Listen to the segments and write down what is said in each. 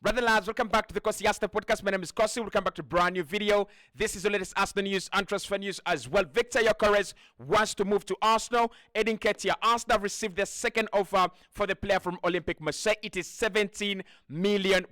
Brother lads, welcome back to the Cossy podcast. My name is Cossy. Welcome back to a brand new video. This is the latest Arsenal news and transfer news as well. Viktor Gyökeres wants to move to Arsenal. NKetiah, Arsenal received their second offer for the player from Olympique Marseille. It is £17 million.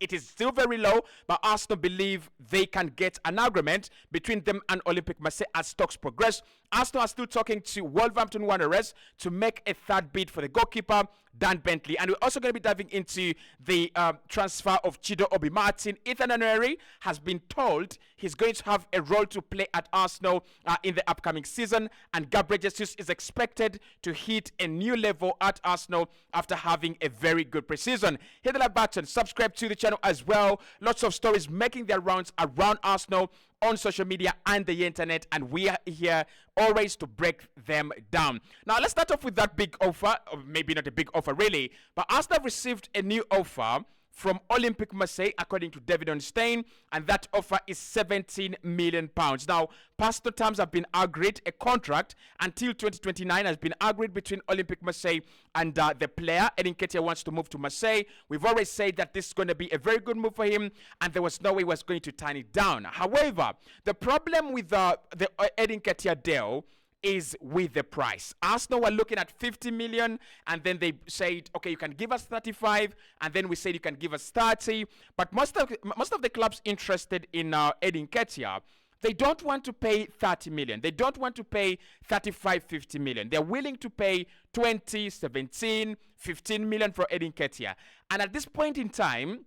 It is still very low, but Arsenal believe they can get an agreement between them and Olympique Marseille as talks progress. Arsenal are still talking to Wolverhampton Wanderers to make a third bid for the goalkeeper, Dan Bentley. And we're also going to be diving into the transfer of Chido Obi Martin. Nwaneri has been told he's going to have a role to play at Arsenal in the upcoming season. And Gabriel Jesus is expected to hit a new level at Arsenal after having a very good preseason. Hit the like button, subscribe to the channel as well. Lots of stories making their rounds around Arsenal on social media and the internet, and we are here always to break them down. Now let's start off with that big offer, or maybe not a big offer really, but Arsenal received a new offer from Olympique Marseille, according to David Onstein, and that offer is £17 million. Now, personal terms have been agreed. A contract until 2029 has been agreed between Olympique Marseille and the player. NKetiah wants to move to Marseille. We've always said that this is going to be a very good move for him, and there was no way he was going to turn it down. However, the problem with the NKetiah deal is with the price. Arsenal were looking at 50 million, and then they said, okay, you can give us 35, and then we said you can give us 30. But most of the clubs interested in NKetiah, they don't want to pay 30 million. They don't want to pay 35, 50 million. They're willing to pay 20, 17, 15 million for NKetiah. And at this point in time,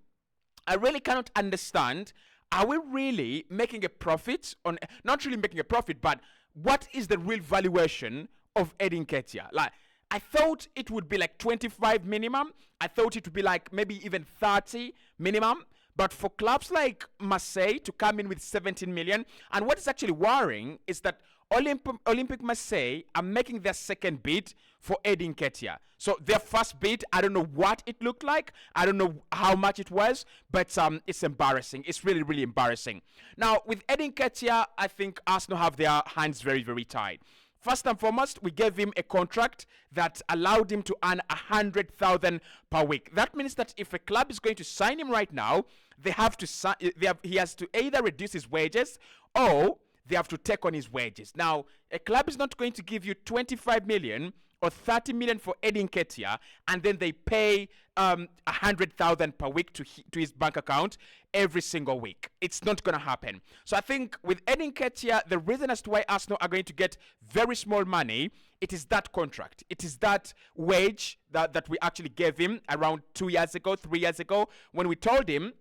I really cannot understand, are we really making a profit on, not really making a profit, but what is the real valuation of NKetiah? Like, I thought it would be like 25 minimum. I thought it would be like maybe even 30 minimum. But for clubs like Marseille to come in with 17 million, and what is actually worrying is that Olympique Marseille are making their second bid for NKetiah. So their first bid, I don't know what it looked like. I don't know how much it was, but it's embarrassing. It's really, really embarrassing. Now, with NKetiah, I think Arsenal have their hands very, very tied. First and foremost, we gave him a contract that allowed him to earn 100,000 per week. That means that if a club is going to sign him right now, they have to he has to either reduce his wages or they have to take on his wages. Now, a club is not going to give you 25 million or 30 million for NKetiah, and then they pay 100,000 per week to his bank account every single week. It's not going to happen. So I think with NKetiah, the reason as to why Arsenal are going to get very small money, it is that contract. It is that wage that we actually gave him around 2 years ago, 3 years ago, when we told him,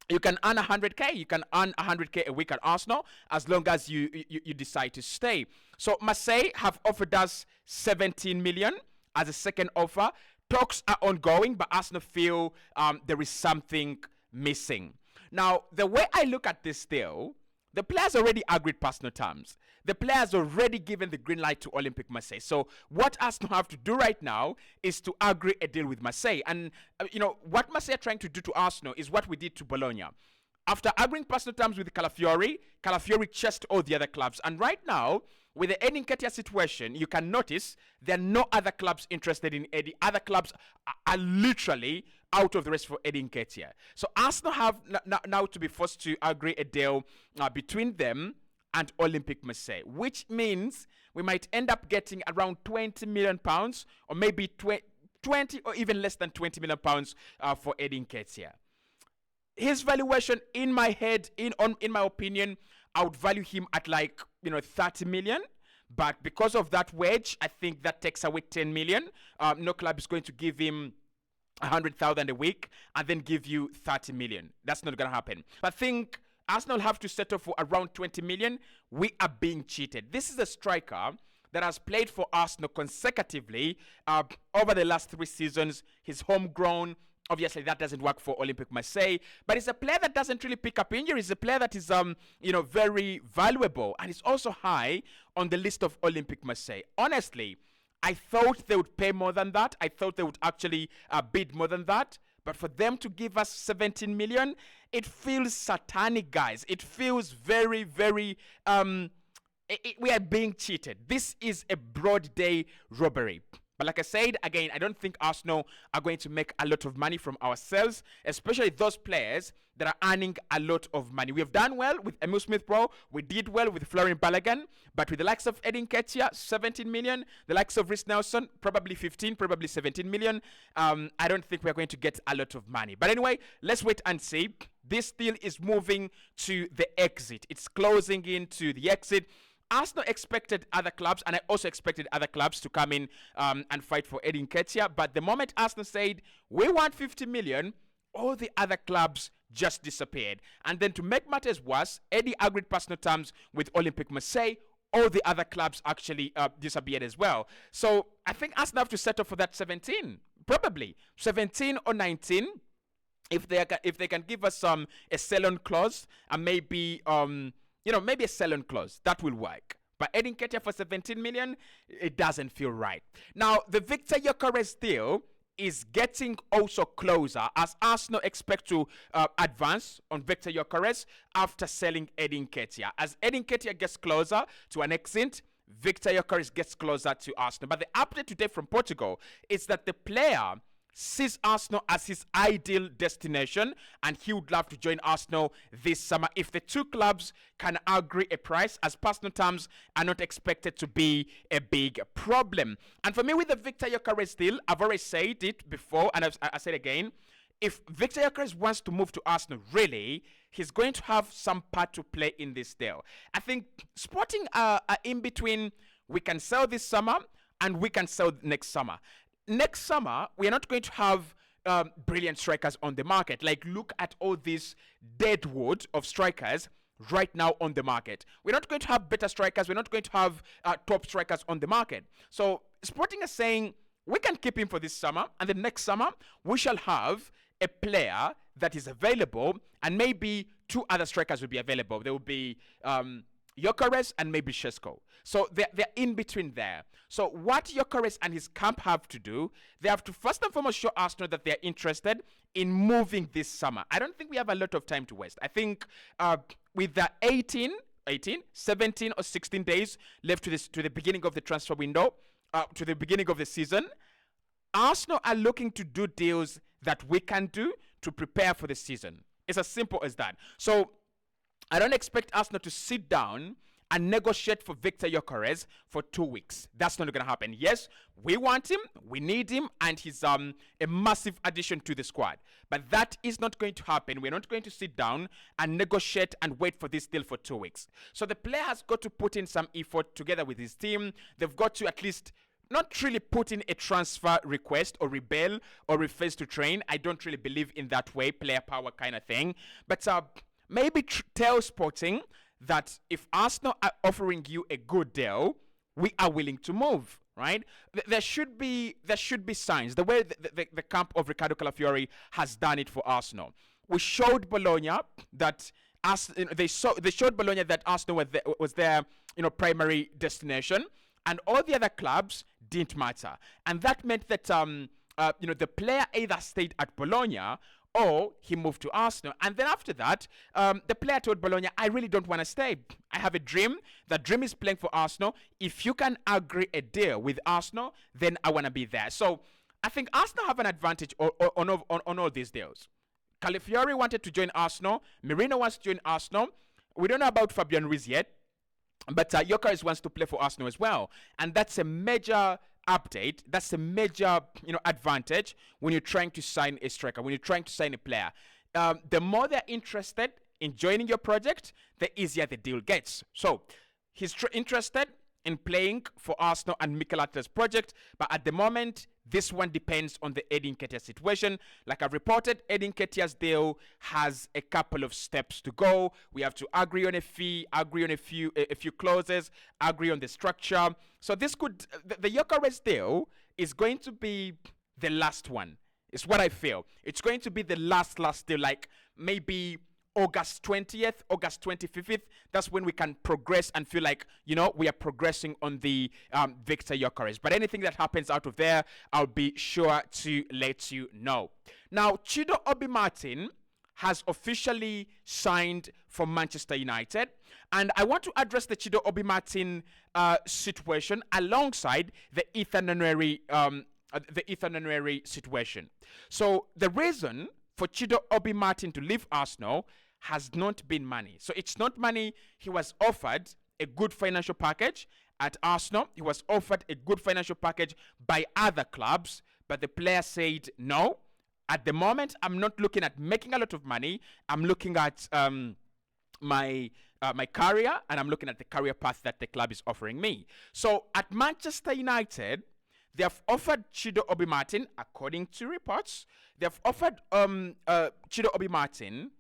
you can earn 100k. You can earn 100k a week at Arsenal as long as you decide to stay. So Marseille have offered us 17 million as a second offer. Talks are ongoing, but Arsenal feel there is something missing. Now, the way I look at this deal, the players already agreed personal terms. The players already given the green light to Olympique Marseille. So what Arsenal have to do right now is to agree a deal with Marseille. And, what Marseille are trying to do to Arsenal is what we did to Bologna. After agreeing personal terms with Calafiori chased all the other clubs. And right now, with the NKetiah situation, you can notice there are no other clubs interested in Eddie. Other clubs are literally out of the race for NKetiah. So Arsenal have now to be forced to agree a deal between them and Olympique Marseille, which means we might end up getting around 20 million pounds, or maybe 20 or even less than 20 million pounds for NKetiah. His valuation, in my head, in my opinion, I would value him at like 30 million. But because of that wage, I think that takes away 10 million. No club is going to give him 100,000 a week and then give you 30 million. That's not going to happen. I think Arsenal have to settle for around 20 million. We are being cheated. This is a striker that has played for Arsenal consecutively over the last 3 seasons. He's homegrown. Obviously, that doesn't work for Olympique Marseille, but he's a player that doesn't really pick up injuries. He's a player that is, very valuable, and he's also high on the list of Olympique Marseille. Honestly, I thought they would pay more than that. I thought they would actually bid more than that. But for them to give us 17 million, it feels satanic, guys. It feels very, very, we are being cheated. This is a broad day robbery. But like I said, again, I don't think Arsenal are going to make a lot of money from our sales, especially those players that are earning a lot of money. We have done well with Emil Smith-Rowe. We did well with Florian Balogun. But with the likes of NKetiah, 17 million. The likes of Reece Nelson, probably 15, probably 17 million. I don't think we're going to get a lot of money. But anyway, let's wait and see. This deal is moving to the exit. It's closing into the exit. Arsenal expected other clubs, and I also expected other clubs to come in and fight for NKetiah. But the moment Arsenal said, we want 50 million, all the other clubs just disappeared. And then to make matters worse, Eddie agreed personal terms with Olympique Marseille. All the other clubs actually disappeared as well. So I think Arsenal have to settle for that 17, probably 17 or 19. If they can give us a sell-on clause and maybe maybe a sell-on clause, that will work. But NKetiah for 17 million, it doesn't feel right. Now the Viktor Gyökeres deal is getting also closer as Arsenal expect to advance on Viktor Gyökeres after selling NKetiah. As NKetiah gets closer to an exit, Viktor Gyökeres gets closer to Arsenal. But the update today from Portugal is that the player sees Arsenal as his ideal destination and he would love to join Arsenal this summer if the two clubs can agree a price, as personal terms are not expected to be a big problem. And for me with the Viktor Gyökeres deal, I've already said it before and I said again, if Viktor Gyökeres wants to move to Arsenal, really, he's going to have some part to play in this deal. I think Sporting are in between, we can sell this summer and we can sell next summer. Next summer, we are not going to have brilliant strikers on the market. Like, look at all this deadwood of strikers right now on the market. We're not going to have better strikers. We're not going to have top strikers on the market. So Sporting is saying we can keep him for this summer, and the next summer we shall have a player that is available, and maybe two other strikers will be available. There will be Gyökeres and maybe Šeško. So they're in between there. So what Gyökeres and his camp have to do, they have to first and foremost show Arsenal that they're interested in moving this summer. I don't think we have a lot of time to waste. I think with the 17 or 16 days left to the beginning of the transfer window, to the beginning of the season, Arsenal are looking to do deals that we can do to prepare for the season. It's as simple as that. So I don't expect Arsenal to sit down and negotiate for Viktor Gyökeres for 2 weeks. That's not going to happen. Yes, we want him, we need him, and he's a massive addition to the squad. But that is not going to happen. We're not going to sit down and negotiate and wait for this deal for 2 weeks. So the player has got to put in some effort together with his team. They've got to at least not really put in a transfer request or rebel or refuse to train. I don't really believe in that way, player power kind of thing. But maybe tell Sporting that if Arsenal are offering you a good deal, we are willing to move, right? There should be signs. The way the camp of Riccardo Calafiori has done it for Arsenal. We showed Bologna that they showed Bologna that Arsenal was their primary destination, and all the other clubs didn't matter. And that meant that the player either stayed at Bologna or he moved to Arsenal. And then after that, the player told Bologna, I really don't want to stay. I have a dream. That dream is playing for Arsenal. If you can agree a deal with Arsenal, then I want to be there. So I think Arsenal have an advantage on all these deals. Calafiori wanted to join Arsenal. Merino wants to join Arsenal. We don't know about Fabian Ruiz yet. But Gyökeres wants to play for Arsenal as well. And that's a major update. That's a major advantage when you're trying to sign a striker, when you're trying to sign a player. The more they're interested in joining your project, the easier the deal gets. So he's interested in playing for Arsenal and Mikel Arteta's project, but at the moment, this one depends on the Eddie Nketiah situation. Like I've reported, Eddie Nketiah's deal has a couple of steps to go. We have to agree on a fee, agree on a few clauses, agree on the structure. So this could, the Gyökeres deal is going to be the last one. It's what I feel. It's going to be the last deal, like maybe August 20th, August 25th, that's when we can progress and feel like, we are progressing on the Viktor Gyökeres. But anything that happens out of there, I'll be sure to let you know. Now, Chido Obi Martin has officially signed for Manchester United. And I want to address the Chido Obi Martin situation alongside the Ethan Nwaneri situation. So the reason for Chido Obi Martin to leave Arsenal has not been money. So it's not money. He was offered a good financial package at Arsenal. He was offered a good financial package by other clubs, but the player said no. At the moment, I'm not looking at making a lot of money. I'm looking at my career, and I'm looking at the career path that the club is offering me. So at Manchester United, they have offered Chido Obi Martin, according to reports, they have offered Chido Obi Martin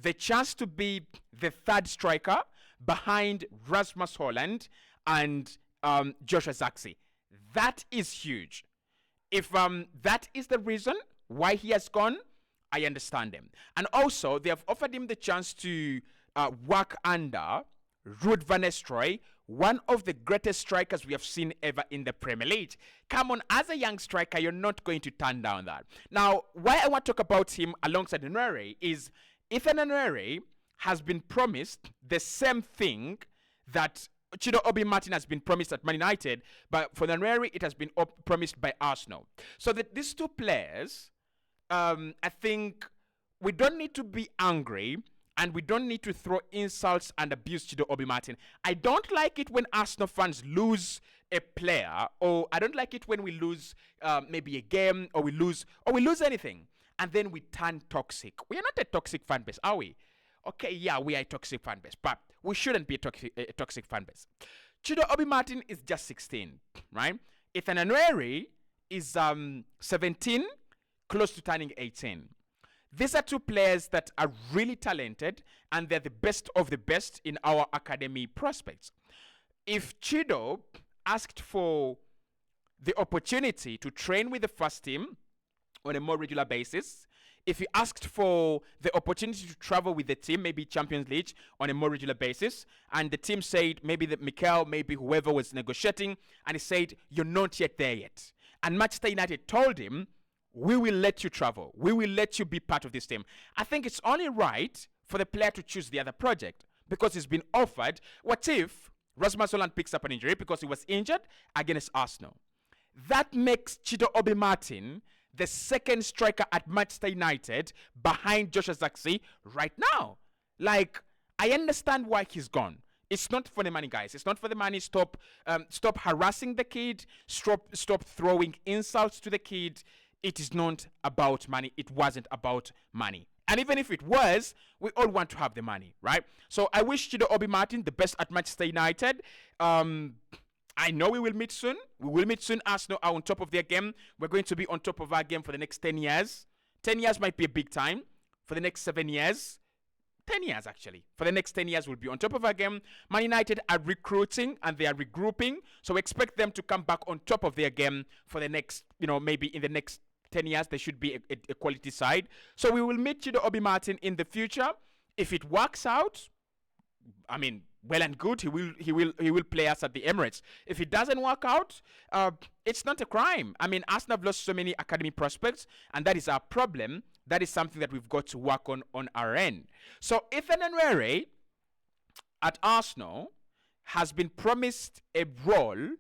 the chance to be the third striker behind Rasmus Hojlund and Joshua Zirkzee. That is huge. If that is the reason why he has gone, I understand him. And also, they have offered him the chance to work under Ruud van Nistelrooy, one of the greatest strikers we have seen ever in the Premier League. Come on, as a young striker, you're not going to turn down that. Now, why I want to talk about him alongside Nwaneri is Ethan Nwaneri has been promised the same thing that Chido Obi Martin has been promised at Man United, but for Nwaneri, it has been promised by Arsenal. So that these two players, I think we don't need to be angry and we don't need to throw insults and abuse Chido Obi Martin. I don't like it when Arsenal fans lose a player, or I don't like it when we lose maybe a game, or we lose anything, and then we turn toxic. We are not a toxic fan base, are we? Okay, yeah, we are a toxic fan base, but we shouldn't be a toxic fan base. Chido Obi Martin is just 16, right? Ethan Nwaneri is 17, close to turning 18. These are two players that are really talented, and they're the best of the best in our academy prospects. If Chido asked for the opportunity to train with the first team on a more regular basis, if he asked for the opportunity to travel with the team, maybe Champions League on a more regular basis, and the team said, maybe Mikel, maybe whoever was negotiating, and he said, you're not yet there yet. And Manchester United told him, we will let you travel. We will let you be part of this team. I think it's only right for the player to choose the other project because he's been offered. What if Rasmus Hojlund picks up an injury because he was injured against Arsenal? That makes Chido Obi Martin the second striker at Manchester United behind Joshua Zirkzee right now. Like, I understand why he's gone. It's not for the money, guys. It's not for the money. Stop harassing the kid. Stop throwing insults to the kid. It is not about money. It wasn't about money. And even if it was, we all want to have the money, right? So I wish Chido Obi Martin the best at Manchester United. I know we will meet soon. We will meet soon. Arsenal are on top of their game. We're going to be on top of our game for the next 10 years. 10 years might be a big time. For the next 7 years, 10 years actually. For the next 10 years, we'll be on top of our game. Man United are recruiting and they are regrouping. So we expect them to come back on top of their game for the next, maybe in the next 10 years, there should be a quality side. So we will meet Chido Obi Martin in the future. If it works out, I mean, well and good, he will play us at the Emirates. If it doesn't work out, it's not a crime. I mean, Arsenal have lost so many academy prospects, and that is our problem. That is something that we've got to work on our end. So Ethan Nwaneri at Arsenal has been promised a role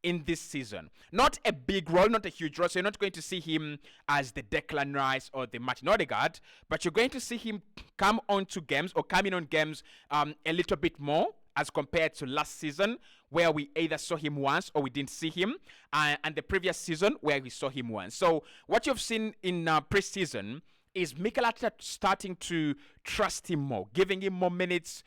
in this season. Not a big role, not a huge role. So you're not going to see him as the Declan Rice or the Martin Odegaard, but you're going to see him come onto games or come in on games a little bit more as compared to last season, where we either saw him once or we didn't see him, and the previous season where we saw him once. So what you've seen in pre-season is Mikel Arteta starting to trust him more, giving him more minutes,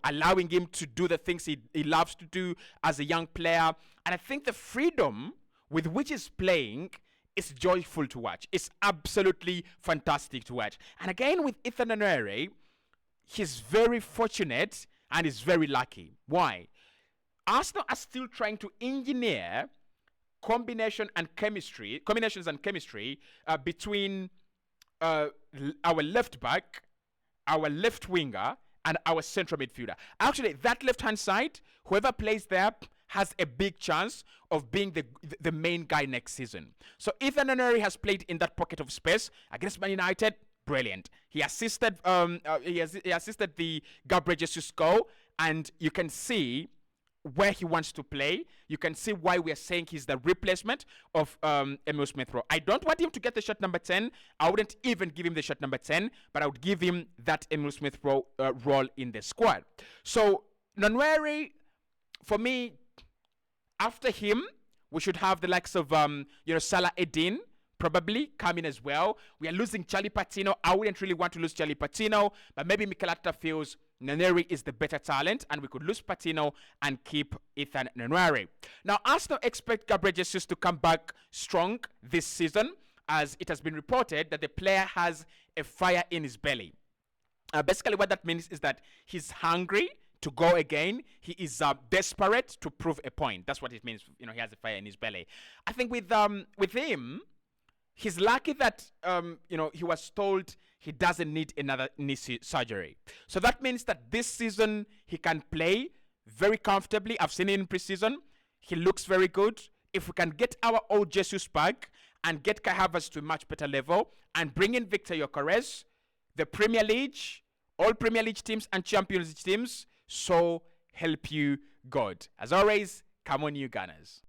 allowing him to do the things he loves to do as a young player. And I think the freedom with which he's playing is joyful to watch. It's absolutely fantastic to watch. And again, with Ethan Nwaneri, he's very fortunate and is very lucky. Why? Arsenal are still trying to engineer combinations and chemistry between our left back, our left winger, and our central midfielder. Actually, that left-hand side, whoever plays there has a big chance of being the main guy next season. So Ethan Nwaneri has played in that pocket of space against Man United. brilliant. He assisted he assisted the Gabriel Jesus goal, and you can see where he wants to play. You can see why we are saying he's the replacement of Emil Smith Rowe. I don't want him to get the shot number 10. I wouldn't even give him the shot number 10, but I would give him that Emil Smith Rowe role in the squad. So Nwaneri, for me, after him, we should have the likes of Salah Eddin probably coming as well. We are losing Charlie Patino. I wouldn't really want to lose Charlie Patino, but maybe Mikel Arteta feels Nwaneri is the better talent, and we could lose Patino and keep Ethan Nwaneri. Now, Arsenal expect Gabriel Jesus to come back strong this season, as it has been reported that the player has a fire in his belly. Basically, what that means is that he's hungry to go again. He is desperate to prove a point. That's what it means. He has a fire in his belly. I think with him, he's lucky that he was told he doesn't need another knee surgery. So that means that this season he can play very comfortably. I've seen him in preseason. He looks very good. If we can get our old Jesus back and get Kai Havertz to a much better level and bring in Viktor Gyökeres, the Premier League, all Premier League teams and Champions League teams, so help you God. As always, come on, you Gunners.